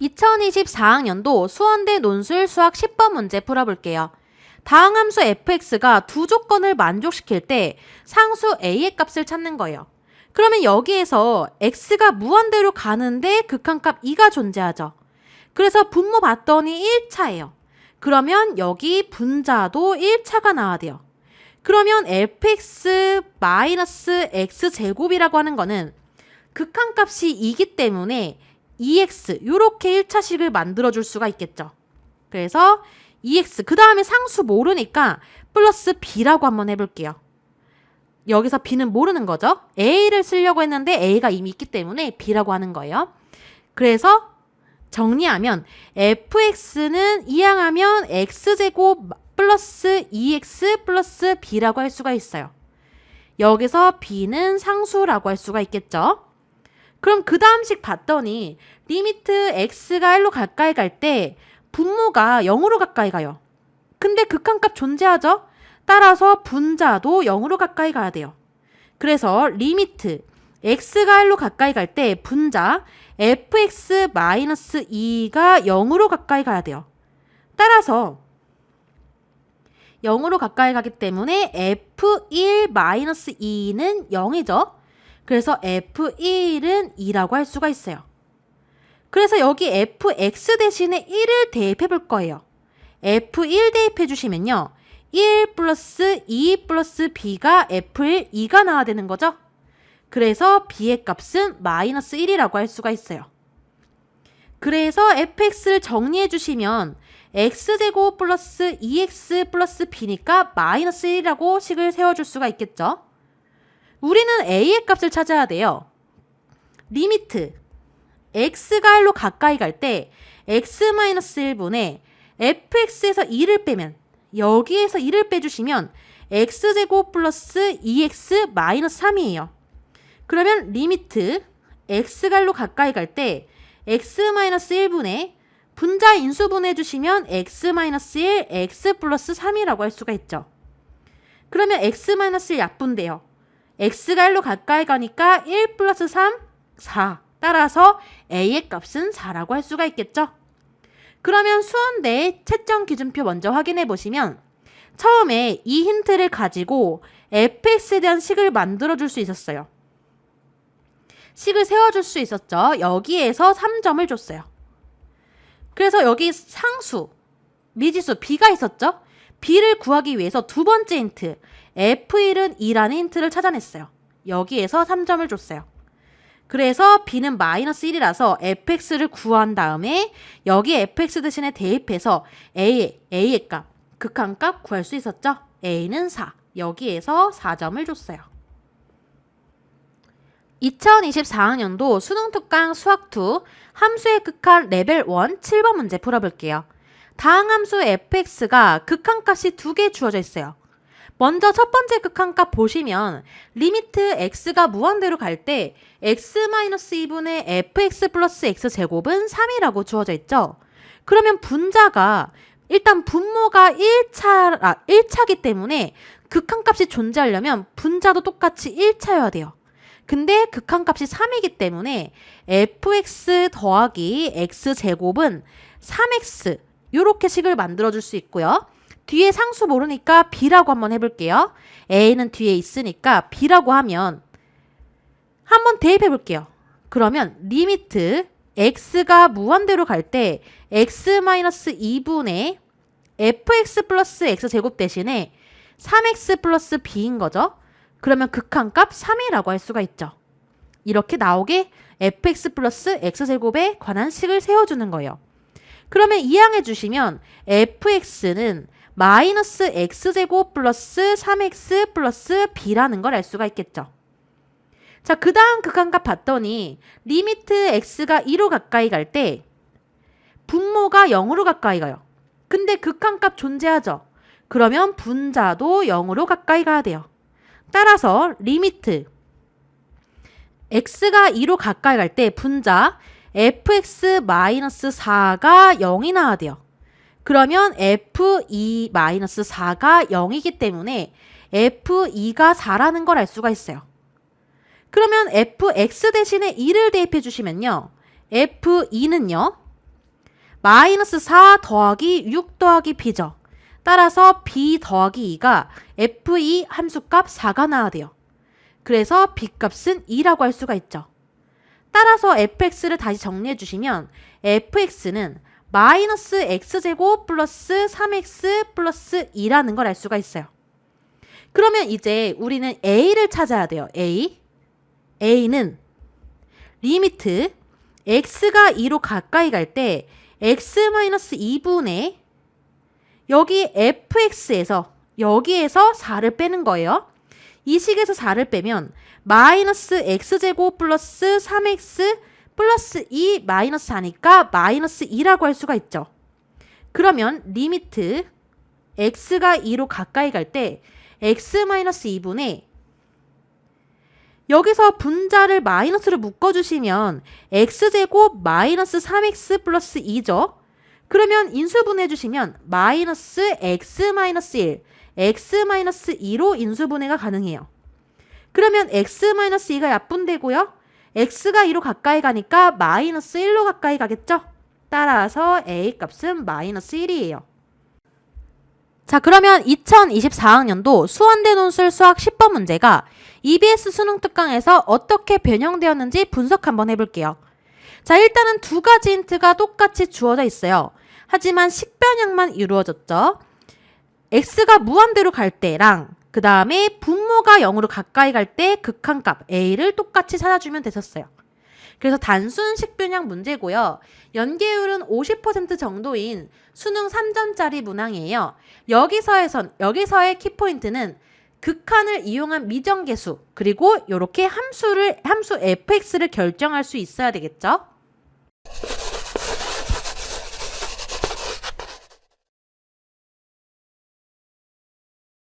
2024학년도 수원대 논술 수학 10번 문제 풀어볼게요. 다항 함수 fx가 두 조건을 만족시킬 때 상수 a의 값을 찾는 거예요. 그러면 여기에서 x가 무한대로 가는데 극한값 2가 존재하죠. 그래서 분모 봤더니 1차예요. 그러면 여기 분자도 1차가 나와야 돼요. 그러면 fx-x제곱이라고 하는 거는 극한값이 2기 때문에 2x 요렇게 1차식을 만들어줄 수가 있겠죠. 그래서 2x 그 다음에 상수 모르니까 플러스 b라고 한번 해볼게요. 여기서 b는 모르는 거죠. a를 쓰려고 했는데 a가 이미 있기 때문에 b라고 하는 거예요. 그래서 정리하면 fx는 이항하면 x제곱 플러스 2x 플러스 b라고 할 수가 있어요. 여기서 b는 상수라고 할 수가 있겠죠. 그럼 그 다음식 봤더니 리미트 x가 1로 가까이 갈 때 분모가 0으로 가까이 가요. 근데 극한값 존재하죠? 따라서 분자도 0으로 가까이 가야 돼요. 그래서 리미트 x가 1로 가까이 갈 때 분자 fx-2가 0으로 가까이 가야 돼요. 따라서 0으로 가까이 가기 때문에 f1-2는 0이죠. 그래서 f1은 2라고 할 수가 있어요. 그래서 여기 fx 대신에 1을 대입해 볼 거예요. f1 대입해 주시면요. 1 플러스 2 플러스 b가 f1, 2가 나와야 되는 거죠. 그래서 b의 값은 마이너스 1이라고 할 수가 있어요. 그래서 fx를 정리해 주시면 x제곱 플러스 2x 플러스 b니까 마이너스 1이라고 식을 세워줄 수가 있겠죠. 우리는 a의 값을 찾아야 돼요. 리미트 x가 1로 가까이 갈 때 x-1분의 fx에서 2를 빼면 여기에서 2를 빼주시면 x제곱 플러스 2x 마이너스 3이에요. 그러면 리미트 x가 1로 가까이 갈 때 x-1분의 분자 인수분해 주시면 x-1 x 플러스 3이라고 할 수가 있죠. 그러면 x-1 약분돼요. x가 1로 가까이 가니까 1 플러스 3, 4. 따라서 a의 값은 4라고 할 수가 있겠죠. 그러면 수원대 채점 기준표 먼저 확인해 보시면 처음에 이 힌트를 가지고 fx에 대한 식을 만들어 줄 수 있었어요. 식을 세워줄 수 있었죠. 여기에서 3점을 줬어요. 그래서 여기 상수, 미지수 b가 있었죠. b를 구하기 위해서 두 번째 힌트 f1은 2라는 힌트를 찾아냈어요. 여기에서 3점을 줬어요. 그래서 b는 마이너스 1이라서 fx를 구한 다음에 여기 fx 대신에 대입해서 a의 값, 극한값 구할 수 있었죠. a는 4. 여기에서 4점을 줬어요. 2024학년도 수능 특강 수학2 함수의 극한 레벨 1 7번 문제 풀어볼게요. 다항 함수 fx가 극한값이 2개 주어져 있어요. 먼저 첫 번째 극한값 보시면 리미트 x가 무한대로 갈 때 x-2분의 fx 플러스 x제곱은 3이라고 주어져 있죠. 그러면 분자가 일단 분모가 1차기 때문에 극한값이 존재하려면 분자도 똑같이 1차여야 돼요. 근데 극한값이 3이기 때문에 fx 더하기 x제곱은 3x 이렇게 식을 만들어줄 수 있고요. 뒤에 상수 모르니까 b라고 한번 해볼게요. a는 뒤에 있으니까 b라고 하면 한번 대입해 볼게요. 그러면 리미트 x가 무한대로 갈 때 x-2분의 fx 플러스 x제곱 대신에 3x 플러스 b인 거죠. 그러면 극한값 3이라고 할 수가 있죠. 이렇게 나오게 fx 플러스 x제곱에 관한 식을 세워주는 거예요. 그러면 이항해 주시면 fx는 마이너스 x제곱 플러스 3x 플러스 b라는 걸 알 수가 있겠죠. 자, 그 다음 극한값 봤더니 리미트 x가 2로 가까이 갈 때 분모가 0으로 가까이 가요. 근데 극한값 존재하죠. 그러면 분자도 0으로 가까이 가야 돼요. 따라서 리미트 x가 2로 가까이 갈 때 분자 fx-4가 0이 나와야 돼요. 그러면 f2-4가 0이기 때문에 f2가 4라는 걸 알 수가 있어요. 그러면 fx 대신에 2를 대입해 주시면요. f2는요. 마이너스 4 더하기 6 더하기 b죠. 따라서 b 더하기 2가 f2 함수값 4가 나와야 돼요. 그래서 b값은 2라고 할 수가 있죠. 따라서 fx를 다시 정리해 주시면 fx는 마이너스 x제곱 플러스 3x 플러스 2라는 걸 알 수가 있어요. 그러면 이제 우리는 a를 찾아야 돼요. a는 리미트 x가 2로 가까이 갈 때 x-2분의 여기 fx에서 여기에서 4를 빼는 거예요. 이 식에서 4를 빼면 마이너스 x제곱 플러스 3x 플러스 2 마이너스 4니까 마이너스 2라고 할 수가 있죠. 그러면 리미트 x가 2로 가까이 갈 때 x-2분의 여기서 분자를 마이너스로 묶어주시면 x제곱 마이너스 3x 플러스 2죠. 그러면 인수분해 주시면 마이너스 x-1, x-2로 인수분해가 가능해요. 그러면 x-2가 약분되고요. x가 2로 가까이 가니까 마이너스 1로 가까이 가겠죠? 따라서 a 값은 마이너스 1이에요. 자, 그러면 2024학년도 수원대 논술 수학 10번 문제가 EBS 수능 특강에서 어떻게 변형되었는지 분석 한번 해볼게요. 자, 일단은 두 가지 힌트가 똑같이 주어져 있어요. 하지만 식변형만 이루어졌죠. x가 무한대로 갈 때랑 그 다음에 분모가 0으로 가까이 갈 때 극한값 a를 똑같이 찾아주면 됐었어요. 그래서 단순 식변형 문제고요. 연계율은 50% 정도인 수능 3점짜리 문항이에요. 여기서의 키포인트는 극한을 이용한 미정계수 그리고 이렇게 함수 fx를 결정할 수 있어야 되겠죠.